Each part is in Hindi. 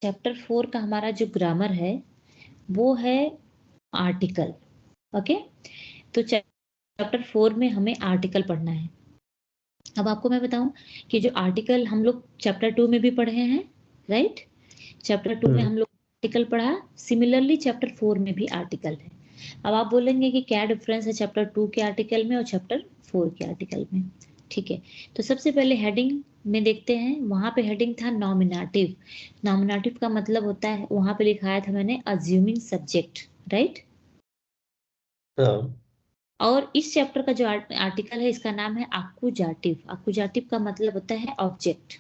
चैप्टर 4 का हमारा जो ग्रामर है वो है आर्टिकल। ओके, तो चैप्टर 4 में हमें आर्टिकल पढ़ना है। अब आपको मैं बताऊं कि जो आर्टिकल हम लोग चैप्टर 2 में भी पढ़े हैं, राइट? चैप्टर 2 में हम लोग आर्टिकल पढ़ा, सिमिलरली चैप्टर 4 में भी आर्टिकल है। अब आप बोलेंगे कि क्या डिफरेंस है चैप्टर 2 के आर्टिकल में और चैप्टर 4 के आर्टिकल में। ठीक है, तो सबसे पहले हेडिंग में देखते हैं। वहां पे हेडिंग था नॉमिनेटिव। नॉमिनेटिव का मतलब होता है, वहां पे लिखाया था मैंने अज्यूमिंग सब्जेक्ट, राइट? और इस चैप्टर का जो आर्टिकल है इसका नाम है आक्यूजाटिव। आक्यूजाटिव का मतलब होता है ऑब्जेक्ट।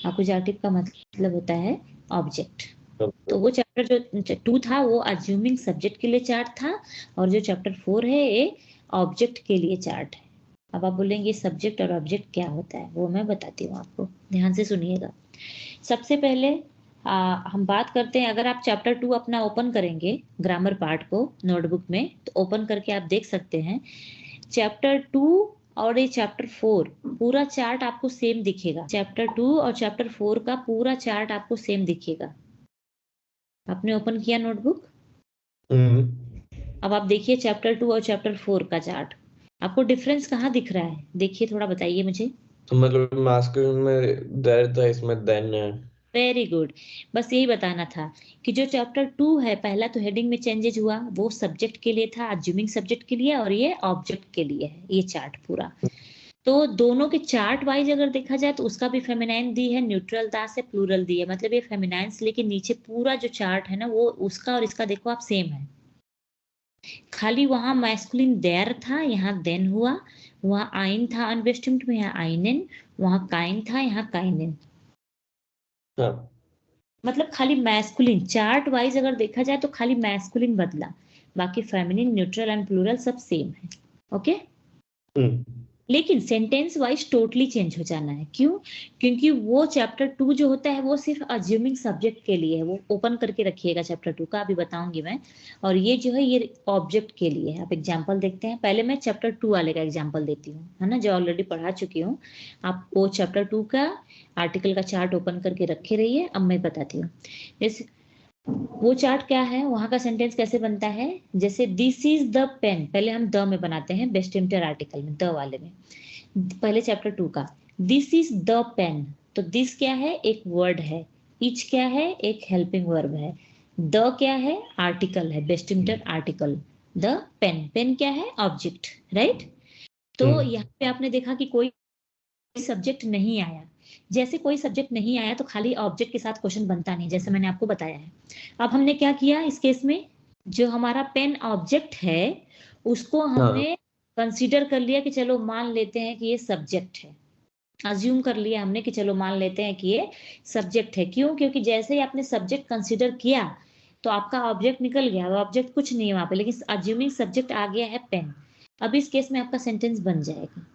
आक्यूजाटिव का मतलब होता है ऑब्जेक्ट। तो वो चैप्टर जो 2 था वो अज्यूमिंग सब्जेक्ट के लिए चार्ट था, और जो चैप्टर 4 है ये ऑब्जेक्ट के लिए चार्ट है। अब आप बोलेंगे सब्जेक्ट और ऑब्जेक्ट क्या होता है, वो मैं बताती हूँ आपको, ध्यान से सुनिएगा। सबसे पहले हम बात करते हैं, अगर आप चैप्टर 2 अपना ओपन करेंगे ग्रामर पार्ट को नोटबुक में, तो ओपन करके आप देख सकते हैं चैप्टर 2 और ये चैप्टर 4 पूरा चार्ट आपको सेम दिखेगा। चैप्टर 2 और चैप्टर 4 का पूरा चार्ट आपको सेम दिखेगा। आपने ओपन किया नोटबुक? अब आप देखिए चैप्टर 2 और चैप्टर 4 का चार्ट, आपको डिफरेंस कहाँ दिख रहा है? देखिए, थोड़ा बताइए मुझे। तो मतलब मास्कुलिन में देयर था, इसमें देन है। वेरी गुड, बस यही बताना था कि जो चैप्टर 2 है, पहला तो हेडिंग में चेंजेस हुआ, वो सब्जेक्ट के लिए था, अज्यूमिंग सब्जेक्ट के लिए, और ये ऑब्जेक्ट के लिए है ये चार्ट पूरा। तो दोनों के चार्ट वाइज अगर देखा जाए तो उसका भी फेमिनाइन दी है, न्यूट्रल दास है, प्लूरल दी है, मतलब ये फेमिनाइन से लेके नीचे पूरा जो चार्ट है ना, वो उसका और इसका देखो आप सेम है। खाली वहां मैस्कुलिन देयर था, यहाँ देन हुआ। वहां आइन था अनवेस्टिम्ड में, यहाँ आइनेन। वहां काइन था, यहाँ काइनेन। मतलब खाली मैस्कुलिन चार्ट वाइज अगर देखा जाए तो खाली मैस्कुलिन बदला, बाकी फेमिनिन, न्यूट्रल एंड प्लूरल सब सेम है। ओके, लेकिन सेंटेंस वाइज टोटली चेंज हो जाना है। क्यों? क्योंकि वो चैप्टर 2 जो होता है वो सिर्फ अज्यूमिंग सब्जेक्ट के लिए है, वो ओपन करके रखिएगा चैप्टर 2 का, अभी बताऊंगी मैं। और ये जो है ये ऑब्जेक्ट के लिए है। आप एग्जांपल देखते हैं, पहले मैं चैप्टर 2 वाले का एग्जांपल देती हूँ, है ना, जो ऑलरेडी पढ़ा चुकी हूँ। आप वो चैप्टर 2 का आर्टिकल का चार्ट ओपन करके रखे रहिए, अब मैं बताती हूँ। जैसे वो चार्ट क्या है, वहां का सेंटेंस कैसे बनता है, जैसे दिस इज द पेन, पहले हम द में बनाते हैं, बेस्ट इंटर आर्टिकल में, द वाले में। पहले चैप्टर 2 का दिस इज द पेन, तो दिस क्या है, एक वर्ड है। इच क्या है, एक हेल्पिंग वर्ब है। द क्या है, आर्टिकल है, best inter article. The pen, pen क्या है, ऑब्जेक्ट, राइट? तो यहाँ पे आपने देखा कि कोई सब्जेक्ट नहीं आया। जैसे कोई सब्जेक्ट नहीं आया तो खाली ऑब्जेक्ट के साथ क्वेश्चन बनता नहीं, जैसे मैंने आपको बताया है। अब हमने क्या किया इस केस में, जो हमारा पेन ऑब्जेक्ट है उसको हमने कंसीडर कर लिया कि चलो मान लेते हैं कि ये सब्जेक्ट है। अज्यूम कर लिया हमने कि चलो मान लेते हैं कि ये सब्जेक्ट है। क्यों? क्योंकि जैसे ही आपने सब्जेक्ट कंसीडर किया तो आपका ऑब्जेक्ट निकल गया, वो ऑब्जेक्ट कुछ नहीं है वहां पे, लेकिन अज्यूमिंग सब्जेक्ट आ गया है पेन। अब इस केस में आपका सेंटेंस बन जाएगा।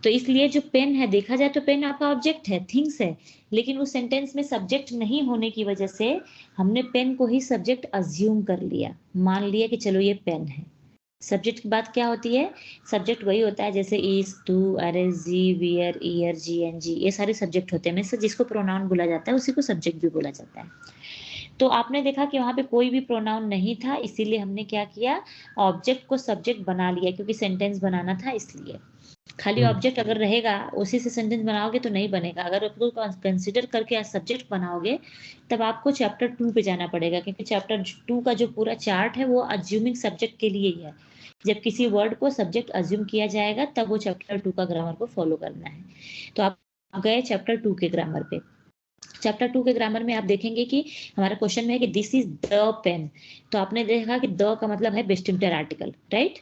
तो इसलिए जो पेन है, देखा जाए तो पेन आपका ऑब्जेक्ट है, थिंग्स है, लेकिन उस सेंटेंस में सब्जेक्ट नहीं होने की वजह से हमने पेन को ही सब्जेक्ट अज्यूम कर लिया, मान लिया कि चलो ये पेन है। सब्जेक्ट की बात क्या होती है, सब्जेक्ट वही होता है जैसे इज, टू, अरे, जी, wear, year, G N G, ये सारे सब्जेक्ट होते हैं। में से जिसको प्रोनाउन बोला जाता है उसी को सब्जेक्ट भी बोला जाता है। तो आपने देखा कि वहां पे कोई भी प्रोनाउन नहीं था, इसीलिए हमने क्या किया, ऑब्जेक्ट को सब्जेक्ट बना लिया, क्योंकि सेंटेंस बनाना था इसलिए। खाली ऑब्जेक्ट अगर रहेगा उसी से सेंटेंस बनाओगे तो नहीं बनेगा। अगर उसको कंसिडर करके सब्जेक्ट बनाओगे तब आपको चैप्टर 2 पे जाना पड़ेगा, क्योंकि चैप्टर 2 का जो पूरा चार्ट है वो अज्यूमिंग सब्जेक्ट के लिए ही है। जब किसी वर्ड को सब्जेक्ट अज्यूम किया जाएगा तब वो चैप्टर 2 का ग्रामर को फॉलो करना है। तो आप गए चैप्टर 2 के ग्रामर पे। चैप्टर 2 के ग्रामर में आप देखेंगे कि हमारा क्वेश्चन में है कि दिस इज द पेन, तो आपने देखा कि द का मतलब है best inter article, right?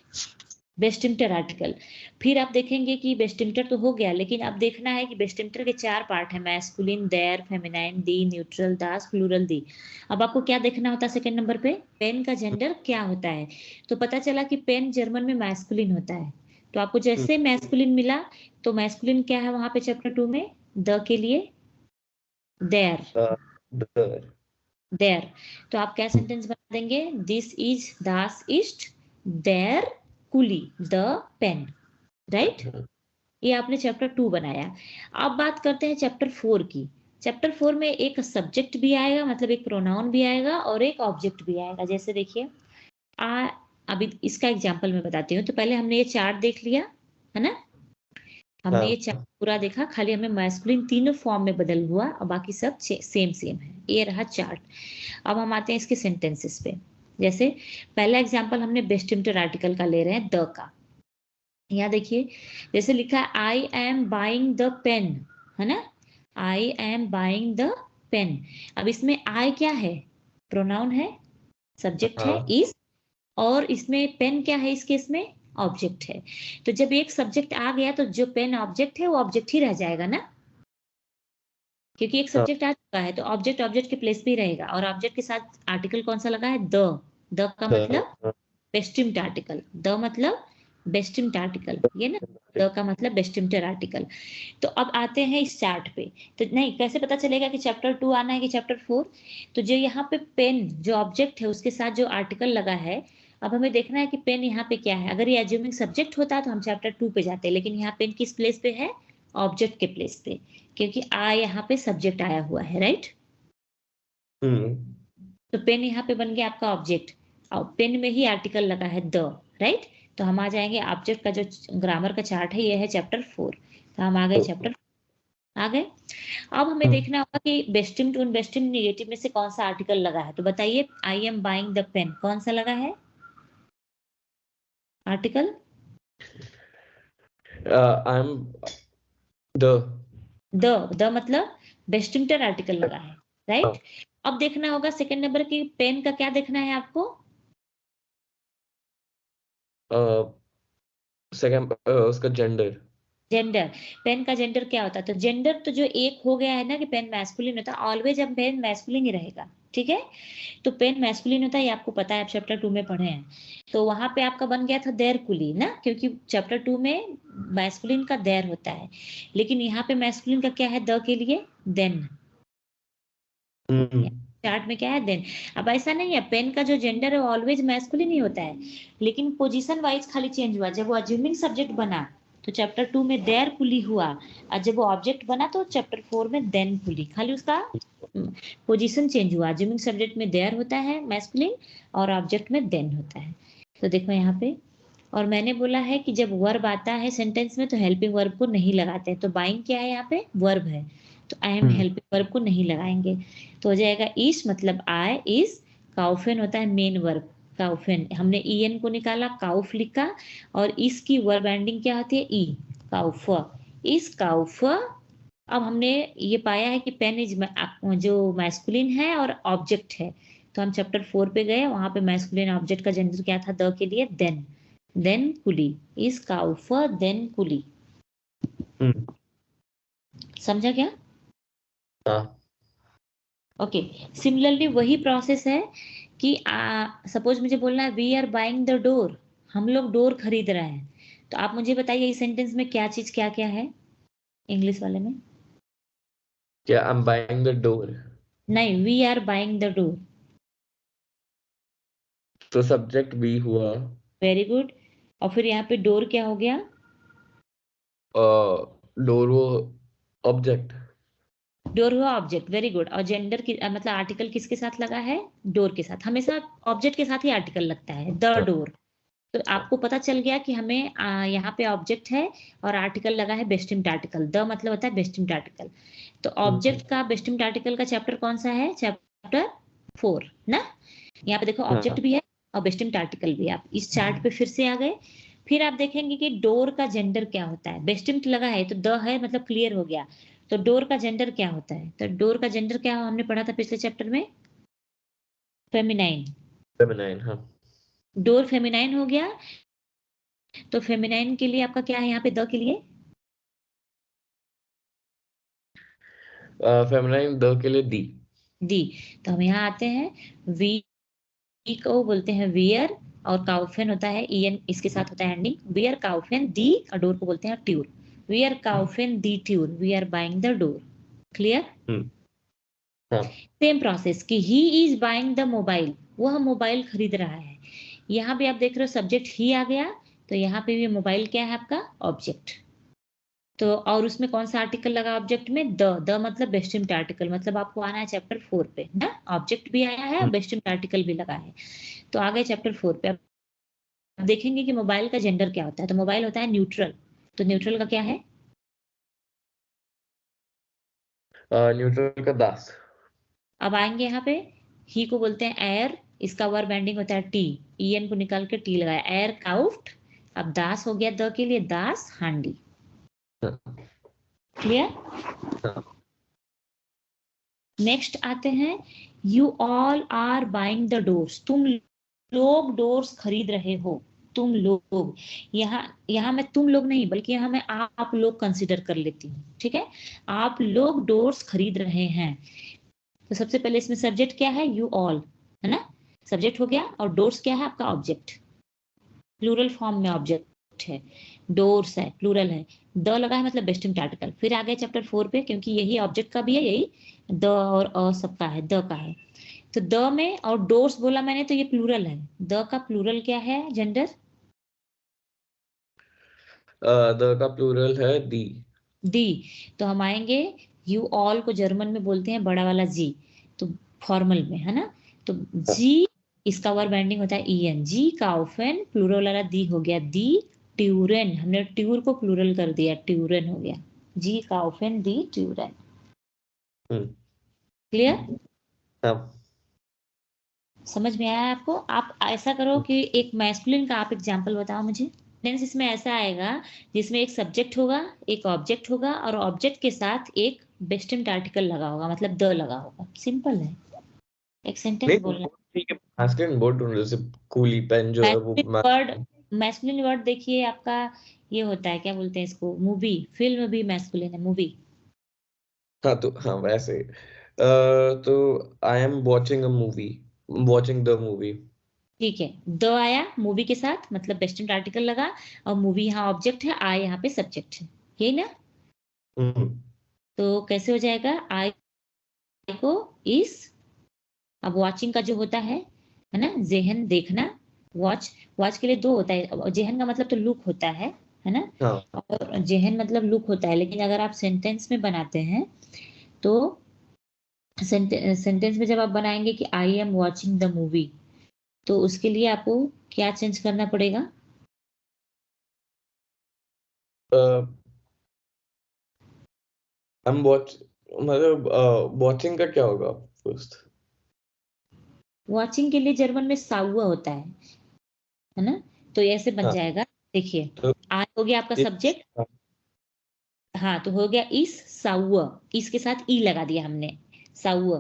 Best inter article. फिर आप देखेंगे कि बेस्ट इंटर तो हो गया, लेकिन अब देखना है कि बेस्ट इंटर के 4 पार्ट है, मैस्कुलिन, देयर, फेमिनाइन, दी, न्यूट्रल, दास, प्लूरल, दी। अब आपको क्या देखना होता है सेकंड नंबर पे, पेन का जेंडर क्या होता है। तो पता चला कि पेन जर्मन में मैस्कुलिन होता है। तो आपको जैसे मैस्कुलिन मिला, तो मैस्कुलिन क्या है वहां पे चैप्टर 2 में, द के लिए देयर, देयर। तो आप क्या सेंटेंस बना देंगे, दिस इज दास इस्ट देयर कुली द पेन, राइट? ये आपने चैप्टर 2 बनाया। अब बात करते हैं चैप्टर 4 की। चैप्टर 4 में एक सब्जेक्ट भी आएगा, मतलब एक प्रोनाउन भी आएगा और एक ऑब्जेक्ट भी आएगा। जैसे देखिए अभी इसका एग्जांपल मैं बताती हूँ। तो पहले हमने ये चार्ट देख लिया है ना, हमने ये चार्ट पूरा देखा, खाली हमें मैस्कुलिन तीनों फॉर्म में बदल हुआ और बाकी सब सेम सेम है। ये रहा चार्ट। अब हम आते हैं इसके सेंटेंसेस पे। जैसे पहला एग्जांपल हमने बेस्ट इंटर आर्टिकल का ले रहे हैं, द का। यहाँ देखिए जैसे लिखा है I am buying the pen, है ना, I am buying the pen. अब इसमें आई क्या है, प्रोनाउन है, सब्जेक्ट है इज, और इसमें पेन क्या है, इस केस में ऑब्जेक्ट है। तो जब एक सब्जेक्ट आ गया तो जो पेन ऑब्जेक्ट है वो ऑब्जेक्ट ही रह जाएगा ना, क्योंकि एक सब्जेक्ट आ चुका है तो ऑब्जेक्ट ऑब्जेक्ट के प्लेस पे ही रहेगा। और ऑब्जेक्ट के साथ आर्टिकल कौन सा लगा है, द का मतलब बेस्टिम्ड आर्टिकल, द मतलब बेस्टिम्ड आर्टिकल, ये ना, द का मतलब बेस्टिम्ड आर्टिकल। तो अब आते हैं इस चार्ट पे। तो नहीं, कैसे पता चलेगा कि चैप्टर 2 आना है कि चैप्टर 4? तो जो यहाँ पे पेन जो ऑब्जेक्ट है उसके साथ जो आर्टिकल लगा है, अब हमें देखना है कि पेन यहाँ पे क्या है। अगर ये एज्यूमिंग सब्जेक्ट होता तो हम चैप्टर 2 पे जाते, लेकिन यहाँ पेन किस प्लेस पे है, ऑब्जेक्ट के प्लेस पे, क्योंकि यहाँ पे सब्जेक्ट आया हुआ है, राइट। तो पेन यहाँ पे बन गया आपका ऑब्जेक्ट, और पेन में ही आर्टिकल लगा है द, राइट। तो हम आ जाएंगे ऑब्जेक्ट का जो ग्रामर का चार्ट है, ये है चैप्टर 4। तो हम आ गए चैप्टर आ गए। अब हमें देखना होगा कि बेस्टिम टू बेस्टिम निगेटिव में से कौन सा आर्टिकल लगा है। तो बताइए, I am buying the pen कौन सा लगा है आर्टिकल? आई एम द मतलब बेस्टिम्टर आर्टिकल लगा है, राइट। अब देखना होगा सेकंड नंबर की पेन का क्या देखना है आपको, सेकंड उसका जेंडर। जेंडर, पेन का जेंडर क्या होता है? तो जेंडर तो जो एक हो गया है ना कि पेन मैस्कुलिन होता है, ऑलवेज अब पेन मैस्कुलिन ही रहेगा, ठीक है। तो पेन मैस्कुलिन होता है, ये आपको पता है, आप चैप्टर 2 में पढ़े हैं। तो वहां पे आपका बन गया था देर कुली ना, क्योंकि चैप्टर 2 में मैस्कुलिन का देर होता है, लेकिन यहाँ पे मैस्कुलिन का क्या है, द के लिए देन। चार्ट में क्या है, देन। अब ऐसा नहीं है, पेन का जो जेंडर है वो ऑलवेज मैस्कुलिन ही होता है, लेकिन पोजीशन वाइज खाली चेंज हुआ। जब वो अज्यूमिंग सब्जेक्ट बना तो चैप्टर 2 में देर कुली हुआ, और जब वो ऑब्जेक्ट बना तो चैप्टर 4 में देन कुली, खाली उसका पोजीशन चेंज हुआ। अज्यूमिंग सब्जेक्ट में देर होता है मैस्कुलिन, और ऑब्जेक्ट में देन होता है। तो देखो यहाँ पे, और मैंने बोला है कि जब वर्ब आता है सेंटेंस में तो हेल्पिंग वर्ब को नहीं लगाते हैं। तो बाइंग क्या है, यहाँ पे वर्ब है, तो आई एम हेल्पिंग वर्ब को नहीं लगाएंगे। तो हो जाएगा इस, मतलब आई इज, काउफेन होता है मेन वर्ब, काउफेन, हमने ईएन को निकाला, काउफ लिखा, और इसकी वर्ब एंडिंग क्या होती है, ई, काउफ, इस काउफ। अब हमने ये पाया है कि पेन इज जो मैस्कुलिन है और ऑब्जेक्ट है। तो हम चैप्टर 4 पे गए, वहां पे मैस्कुलिन ऑब्जेक्ट का जेंडर क्या था, द के लिए देन कुली, इस काउफ देन कुली। समझा क्या? ओके। सिमिलरली वही प्रोसेस है कि सपोज मुझे बोलना है we are buying the door, हम लोग डोर खरीद रहे हैं। तो आप मुझे बताइए इस सेंटेंस में क्या चीज क्या क्या है, इंग्लिश वाले में? क्या I am buying the door? नहीं, we are buying the door. तो सब्जेक्ट बी हुआ, वेरी गुड। और फिर यहाँ पे डोर क्या हो गया, डोर वो ऑब्जेक्ट, डोर हुआ ऑब्जेक्ट, वेरी गुड। और जेंडर की मतलब आर्टिकल किसके साथ लगा है, डोर के साथ। हमेशा ऑब्जेक्ट के साथ ही आर्टिकल लगता है, द डोर। तो आपको पता चल गया कि हमें यहाँ पे ऑब्जेक्ट है और आर्टिकल लगा है बेस्टिम्ड आर्टिकल, द मतलब होता है बेस्टिम्ड आर्टिकल। तो ऑब्जेक्ट का बेस्टिम्ड आर्टिकल का चैप्टर कौन सा है, चैप्टर 4 ना। यहाँ पे देखो ऑब्जेक्ट भी है और बेस्टिम्ड आर्टिकल भी। आप इस चार्ट पे फिर से आ गए, फिर आप देखेंगे कि डोर का जेंडर क्या होता है। बेस्टिम्ड लगा है तो द है, मतलब क्लियर हो गया। तो डोर का जेंडर क्या होता है, तो डोर का जेंडर क्या हमने पढ़ा था पिछले चैप्टर में, फेमिनाइन। फेमिनाइन, हाँ। डोर फेमिनाइन हो गया, तो फेमिनाइन के लिए आपका क्या है यहाँ पे, द के लिए फेमिनाइन, द के लिए दी। तो हम यहाँ आते हैं, वी को बोलते हैं वियर, और काउफेन होता है ईएन, इसके साथ होता है एंडिंग, वियर काउफेन दी, और डोर को बोलते हैं ट्यूर, वियर काउफेन दी ट्यूर, we are buying the door. Clear? Same process कि he is buying the mobile, वह मोबाइल खरीद रहा है। यहाँ भी आप देख रहे हो सब्जेक्ट ही आ गया, तो यहाँ पे भी मोबाइल क्या है आपका, ऑब्जेक्ट। तो और उसमें कौन सा आर्टिकल लगा ऑब्जेक्ट में? द मतलब बेस्टिम्ड आर्टिकल, मतलब आपको आना है चैप्टर 4 पे ना, ऑब्जेक्ट भी आया है, बेस्टिम्ड आर्टिकल भी लगा है। तो आ गए चैप्टर 4 पे। अब देखेंगे कि मोबाइल का जेंडर क्या होता है। तो मोबाइल होता है न्यूट्रल, तो न्यूट्रल का क्या है? न्यूट्रल का दास। अब आएंगे यहाँ पे, ही को बोलते हैं एयर, इसका वर्ब एंडिंग होता है टी, ईएन को निकाल के टी लगाया, एयर काउट। अब दास हो गया द के लिए, दास हांडी। क्लियर? नेक्स्ट आते हैं, you all are buying the doors, तुम लोग डोर्स खरीद रहे हो। तुम लोग, यहाँ यहाँ मैं तुम लोग नहीं बल्कि यहाँ मैं आप लोग कंसिडर कर लेती हूँ, ठीक है? आप लोग डोर्स खरीद रहे हैं। तो सबसे पहले इसमें सब्जेक्ट क्या है? यू ऑल, है ना, सब्जेक्ट हो गया। और डोर्स क्या है? आपका ऑब्जेक्ट, प्लूरल फॉर्म में ऑब्जेक्ट है, डोर्स है, प्लूरल है। द लगा है मतलब बेस्टिम्ड आर्टिकल। फिर आ गए चैप्टर 4 पे, क्योंकि यही ऑब्जेक्ट का भी है, यही द और अ सबका है, द का है। तो द में और डोर्स बोला मैंने, तो ये प्लूरल है। द का प्लूरल क्या है जेंडर? द का प्लूरल है दी। दी। तो हम आएंगे, यू ऑल को जर्मन में बोलते हैं बड़ा वाला जी, तो फॉर्मल में, है ना। तो जी, इसका वर्ब एंडिंग होता है ईएन, जी काउफेन, प्लूरल वाला दी हो गया दी ट्यूरेन, हमने ट्यूर को प्लूरल कर दिया, ट्यूरेन हो गया, जी काउफेन दी ट्यूरेन। क्लियर? समझ में आया आपको? आप ऐसा करो कि एक मैस्कुलिन का आप एग्जांपल बताओ मुझे। सेंटेंस इसमें ऐसा आएगा जिसमें एक सब्जेक्ट होगा, एक ऑब्जेक्ट होगा, और ऑब्जेक्ट के साथ एक बेस्टिम्ड आर्टिकल लगा होगा, मतलब द लगा होगा। सिंपल है, एक सेंटेंस बोलना। ठीक है, मैस्कुलिन वर्ड ढूंढ रहे, जैसे कूली पेन जो है वो मैस्कुलिन वर्ड देखिए आपका, ये होता है, क्या बोलते हैं इसको, मूवी, फिल्म भी मैस्कुलिन है, मूवी। हाँ तो हाँ वैसे तो I am watching a movie, watching the movie. ठीक है, द आया मूवी के साथ, मतलब बेस्टिम्ड आर्टिकल लगा, और मूवी यहाँ ऑब्जेक्ट है, आई यहाँ पे सब्जेक्ट है, यही ना। तो कैसे हो जाएगा? आई को इस, अब वॉचिंग का जो होता है ना, जेहन देखना, वॉच, वॉच के लिए दो होता है, जेहन का मतलब तो लुक होता है ना, हाँ और जेहन मतलब लुक होता है। लेकिन अगर आप सेंटेंस में बनाते हैं तो सेंटेंस में जब आप बनाएंगे कि I am watching the movie, तो उसके लिए आपको क्या चेंज करना पड़ेगा? आई एम वॉच, मतलब वॉचिंग का क्या होगा फर्स्ट? वॉचिंग के लिए जर्मन में साउआ होता है ना, तो ऐसे बन हाँ जाएगा। देखिए, तो आज हो गया आपका सब्जेक्ट, हाँ, तो हो गया इस साउआ, इसके साथ ई लगा दिया हमने, साउआ,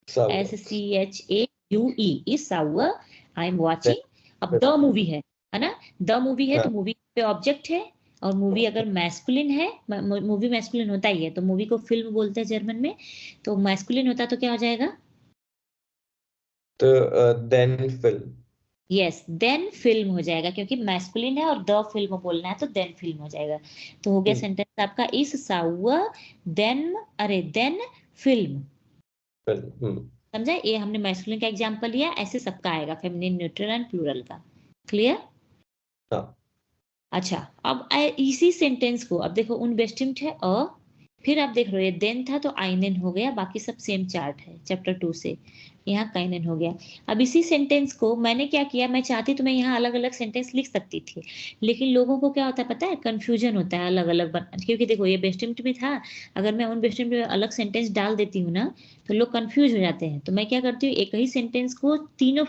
SCHAUE, इस साउआ, आई एम वॉचिंग। अब द मूवी है ना, द मूवी है, तो मूवी पे ऑब्जेक्ट है, और मूवी अगर मैस्कुलिन है, मूवी मैस्कुलिन होता ही है, तो मूवी को फिल्म बोलते हैं जर्मन में, तो मैस्कुलिन होता तो क्या हो जाएगा? तो देन फिल्म। यस, देन फिल्म हो जाएगा, क्योंकि मैस्कुलिन है और द फिल्म बोलना है, तो देन फिल्म हो जाएगा। तो हो गया सेंटेंस आपका, इस साउआ देन, अरे देन फिल्म। समझा? ये हमने मैस्कुलिन का एग्जांपल लिया, ऐसे सबका आएगा, फेमिनिन, न्यूट्रल एंड प्लूरल का। क्लियर? हाँ अच्छा, अब इसी सेंटेंस को अब देखो, उन बेस्टिम्ड है अ, फिर आप देख रहे हो ये देन था तो आइनन हो गया, बाकी सब सेम चार्ट है चैप्टर 2 से, यहाँ काइनन हो गया। अब इसी सेंटेंस को मैंने क्या किया, मैं चाहती तो मैं यहाँ अलग अलग सेंटेंस लिख सकती थी, लेकिन लोगों को क्या होता है पता है, कंफ्यूजन होता है अलग अलग क्योंकि देखो ये बेस्टिम्ड में था, अगर मैं उन बेस्टिम्ड में अलग सेंटेंस डाल देती हूँ ना, तो लोग कंफ्यूज हो जाते हैं। तो मैं क्या करती हूँ, एक ही सेंटेंस को तीनों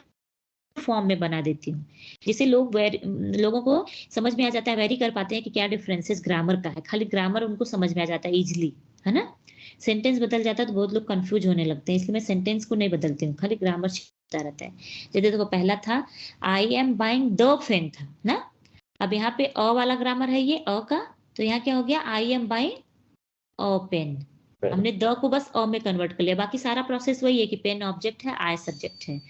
फॉर्म में बना देती हूँ, जिससे लोगों को समझ में आ जाता है, वेरी कर पाते हैं कि क्या डिफरेंसेस ग्रामर का है, खाली ग्रामर उनको समझ में आ जाता है इजिली, है ना। सेंटेंस बदल जाता है तो बहुत लोग कंफ्यूज होने लगते हैं, इसलिए मैं सेंटेंस को नहीं बदलती हूँ, खाली ग्रामर छिपता रहता है। जैसे देखो पहला था I am buying the pen था ना, अब यहाँ पे अ वाला ग्रामर है ये अ का, तो यहाँ क्या हो गया, I am buying a pen. हमने द को बस अ में कन्वर्ट कर लिया, बाकी सारा प्रोसेस वही है कि पेन ऑब्जेक्ट है, आई सब्जेक्ट है।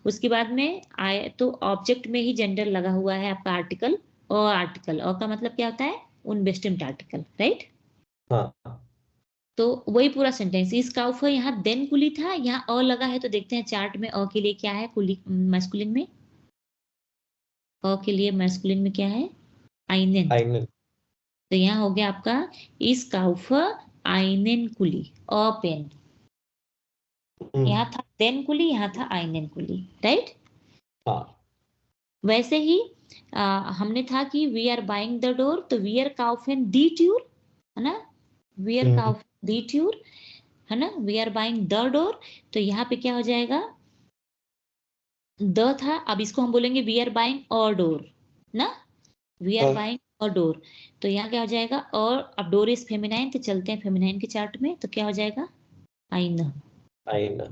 उसके बाद में आए तो ऑब्जेक्ट में ही जेंडर लगा हुआ है आपका आर्टिकल, अ आर्टिकल, अ का मतलब क्या होता है, उनबेस्टिम्ड आर्टिकल, राइट। हाँ तो वही पूरा सेंटेंस, इस काउफ यहाँ देन कुली था, यहाँ अ लगा है, तो देखते हैं चार्ट में अ के लिए क्या है, कुली मैस्कुलिन में, अ के लिए मैस्कुलिन में क्या है, आइनन। आइनन। तो यहाँ हो गया आपका इस काउफ आइनेन कुली अ पेन, यहाँ था देन कुली, यहाँ था आइनेन कुली, राइट। वैसे ही हमने था कि we are buying the door, तो वी आर काउफेन दी ट्यूर, है ना, वी आर काउफेन दी ट्यूर, है ना, we are buying the door. तो यहाँ पे क्या हो जाएगा, द था, अब इसको हम बोलेंगे we are buying a door ना, we are buying a door. तो यहाँ क्या हो जाएगा, और अब डोर इज फेमिनाइन, तो चलते हैं फेमिनाइन के चार्ट में, तो क्या हो जाएगा आईना, आईना।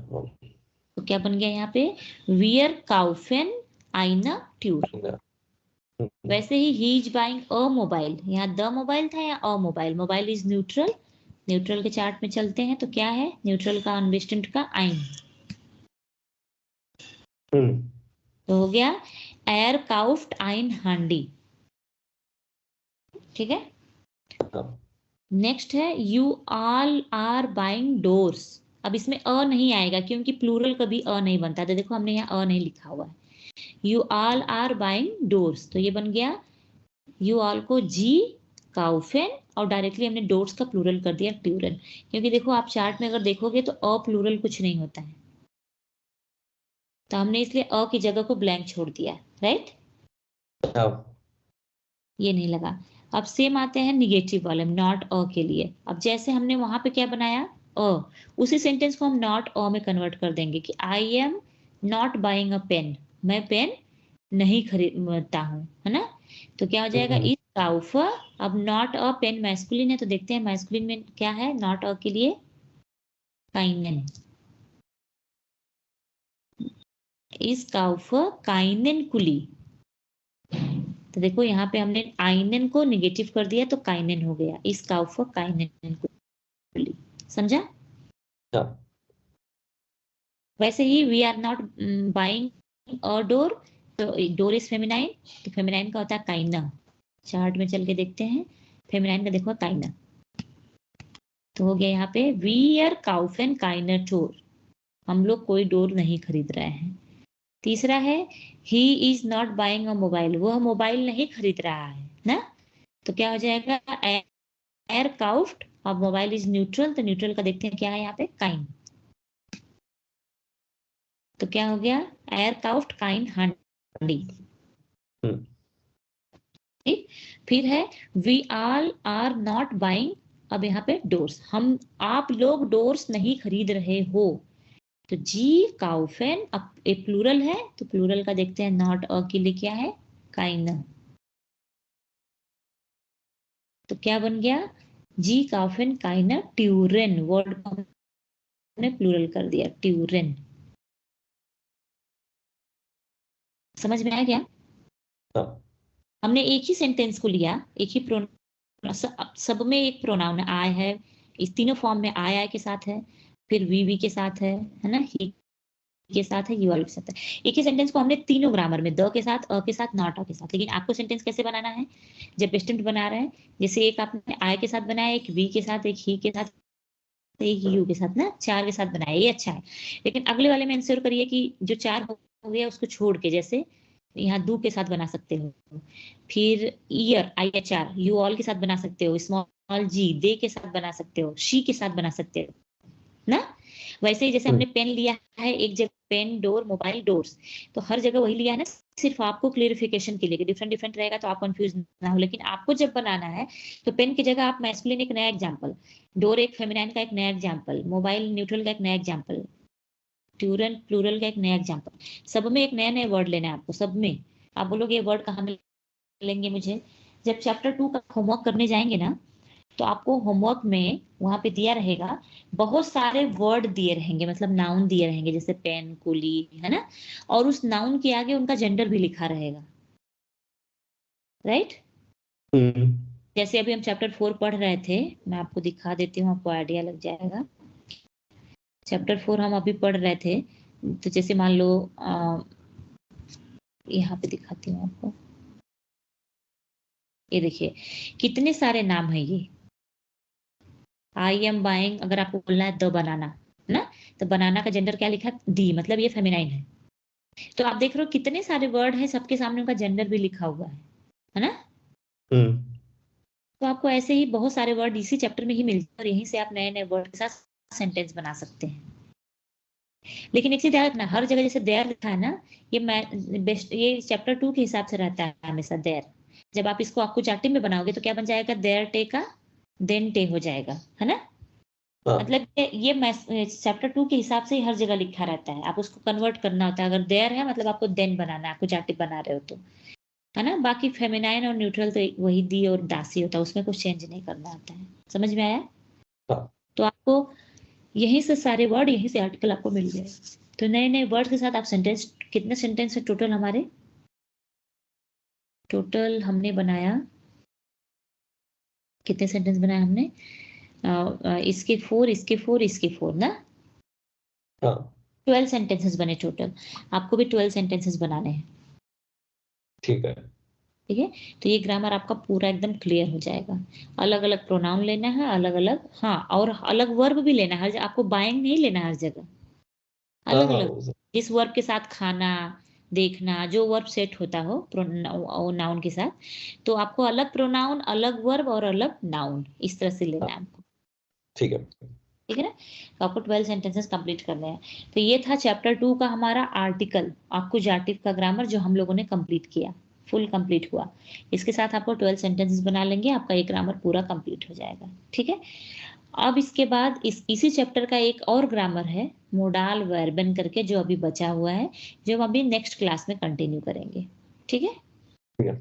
तो क्या बन गया यहाँ पे, वी आर काउफेन आईना ट्यूर। वैसे ही इज बाइंग अ मोबाइल, यहाँ द मोबाइल था या अ mobile, mobile is neutral, neutral के चार्ट में चलते हैं, तो क्या है न्यूट्रल का अनरिस्टेंट का आइन, तो हो गया एयर काउफ्ट आइन हांडी, ठीक है। नेक्स्ट है you all are buying doors, अब इसमें अ नहीं आएगा क्योंकि प्लूरल कभी अ नहीं बनता, तो देखो हमने यहाँ अ नहीं लिखा हुआ है, you all are buying doors, तो ये बन गया यू ऑल को जी काउफेन, और डायरेक्टली हमने डोर्स का प्लूरल कर दिया ट्यूरन, क्योंकि देखो आप चार्ट में अगर देखोगे तो अ प्लूरल कुछ नहीं होता है, तो हमने इसलिए अ की जगह को ब्लैंक छोड़ दिया, राइट, ये नहीं लगा। अब सेम आते हैं निगेटिव वाले नॉट अ के लिए, अब जैसे हमने वहां पे क्या बनाया अ, उसी सेंटेंस को हम नॉट अ में कन्वर्ट कर देंगे कि I am not buying a pen, मैं पेन नहीं खरीदता हूँ, है ना, तो क्या हो जाएगा इस काउफ, अब नॉट अ पेन मैस्कुलिन है, तो देखते हैं मैस्कुलिन में क्या है नॉट अ के लिए, काइनेन, इस काउफ काइनेन कुली, तो देखो यहाँ पे हमने आइनेन को निगेटिव कर दिया तो काइनेन हो गया, इस काउफ काइनेन कुली, समझा। वैसे ही we are not buying a door, तो डोर इज फेमिनाइन, तो फेमिनाइन का होता है काइना, चार्ट में चल के देखते हैं, फेमिनाइन का देखो काइना, तो हो गया यहाँ पे वी आर काउफेन काइनर टोर, हम लोग कोई डोर नहीं खरीद रहे हैं। तीसरा है he is not buying a mobile, वह मोबाइल नहीं खरीद रहा है ना, तो क्या हो जाएगा एयर काउफ्ट, अब मोबाइल इज न्यूट्रल, तो न्यूट्रल का देखते हैं क्या है यहाँ पे काइन, तो क्या हो गया एयर काउफ्ट काइन हांडी, ठीक। फिर है we all are not buying, अब यहाँ पे डोर्स, हम आप लोग डोर्स नहीं खरीद रहे हो, तो जी काउफेन, अब ए प्लूरल है तो प्लूरल का देखते हैं नॉट अ के लिए क्या है काइन, तो क्या बन गया जी काउफेन काइन ट्यूरेन, वर्ड को हमने प्लूरल कर दिया ट्यूरेन, समझ में आया क्या। हमने एक ही सेंटेंस को लिया, एक ही सब में एक प्रोनाउन आय है, इस तीनों फॉर्म में आय के साथ है, फिर वी के साथ है ना, ही के साथ है, यू वाले के साथ है, एक ही सेंटेंस को हमने तीनों ग्रामर में द के साथ अ के साथ नॉट अ के साथ, लेकिन आपको सेंटेंस कैसे बनाना है जब पेस्टेंट बना रहे हैं, जैसे एक आपने आय के साथ बनाया, एक वी के साथ, एक ही के साथ, एक यू के साथ ना, चार के साथ बनाया, ये अच्छा है। लेकिन अगले वाले में इंश्योर करिए कि जो चार हो गया उसको छोड़ के, जैसे यहाँ दू के साथ बना सकते हो, फिर ईयर IHR यू ऑल के साथ बना सकते हो, स्मॉल जी दे के साथ बना सकते हो, शी के साथ बना सकते हो ना। वैसे ही जैसे हमने पेन लिया है एक जगह, पेन डोर मोबाइल डोर्स, तो हर जगह वही लिया है ना, सिर्फ आपको क्लियरिफिकेशन के लिए कि डिफरेंट डिफरेंट रहेगा तो आप कंफ्यूज ना हो, लेकिन आपको जब बनाना है तो पेन की जगह आप मैस्कुलिन एक नया एग्जांपल, डोर एक फेमिनाइन का एक नया एग्जांपल, मोबाइल न्यूट्रल का एक नया एग्जांपल, ट्यूरल प्लूरल का एक नया एग्जांपल, सब में एक नया नया वर्ड लेना है आपको, सब में। आप बोलोगे ये वर्ड कहाँ मिलेंगे मुझे, जब चैप्टर 2 का होमवर्क करने जाएंगे ना, तो आपको होमवर्क में वहां पे दिया रहेगा, बहुत सारे वर्ड दिए रहेंगे, मतलब नाउन दिए रहेंगे, जैसे पेन कुली, है ना, और उस नाउन के आगे उनका जेंडर भी लिखा रहेगा, राइट। जैसे अभी हम चैप्टर 4 पढ़ रहे थे, मैं आपको दिखा देती हूँ, आपको आइडिया लग जाएगा। चैप्टर 4 हम अभी पढ़ रहे थे, तो जैसे मान लो यहाँ पे दिखाती हूँ आपको, ये देखिए कितने सारे नाम है ये, आई एम बाइंग, अगर आपको बोलना है द बनाना, है ना, तो बनाना का जेंडर क्या लिखा है दी, मतलब ये फेमिनाइन है, तो आप देख रहे हो कितने सारे वर्ड हैं, सबके सामने उनका जेंडर भी लिखा हुआ है ना। तो आपको ऐसे ही बहुत सारे वर्ड इसी चैप्टर में ही मिलते हैं और यहीं से आप नए नए वर्ड के साथ सेंटेंस बना सकते हैं। लेकिन एक चीज ध्यान रखना, हर जगह जैसे देयर लिखा है ना, ये चैप्टर 2 के हिसाब से रहता है हमेशा देयर। जब आप इसको आक्कुचाटिव में बनाओगे तो क्या बन जाएगा, देयर टे का देन टे हो जाएगा, है ना। मतलब ये चैप्टर 2 के हिसाब से ही हर जगह लिखा रहता है, आप उसको कन्वर्ट करना होता है। अगर देयर है मतलब आपको देन बनाना है, आक्कुचाटिव बना रहे हो तो, है ना। बाकी फेमिनाइन और न्यूट्रल तो वही दी और दासी होता है, उसमें कुछ चेंज नहीं करना होता है। समझ में आया? तो आपको यहीं से सारे वर्ड, यहीं से आर्टिकल आपको मिल गए। तो नए नए वर्ड के साथ आप सेंटेंस, कितने सेंटेंस है टोटल हमारे? टोटल हमने बनाया, कितने सेंटेंस बनाए हमने? इसके 4, इसके 4, इसके 4 ना। 12 सेंटेंसेस बने टोटल। आपको भी 12 सेंटेंसेस बनाने हैं। ठीक है। ठीक है, तो ये ग्रामर आपका पूरा एकदम क्लियर हो जाएगा। अलग अलग प्रोनाउन लेना है, अलग अलग, हाँ, और अलग वर्ब भी लेना है। आपको बाइंग नहीं लेना हर जगह, अलग अलग जिस वर्ब के साथ खाना, देखना, जो वर्ब सेट होता हो नाउन के साथ, तो आपको अलग प्रोनाउन, अलग वर्ब और अलग नाउन, इस तरह से लेना है आपको। ठीक है, ठीक है ना। तो आपको 12 सेंटेंसेस कंप्लीट करने हैं। तो ये था चैप्टर 2 का हमारा आर्टिकल आक्कुजाटिव का ग्रामर, जो हम लोगों ने कंप्लीट किया, फुल कंप्लीट हुआ। इसके साथ आपको 12 सेंटेंसेस बना लेंगे, आपका ये ग्रामर पूरा कंप्लीट हो जाएगा। ठीक है, अब इसके बाद इसी चैप्टर का एक और ग्रामर है, मोडाल वर्बन करके, जो अभी बचा हुआ है, जो हम अभी नेक्स्ट क्लास में कंटिन्यू करेंगे। ठीक है।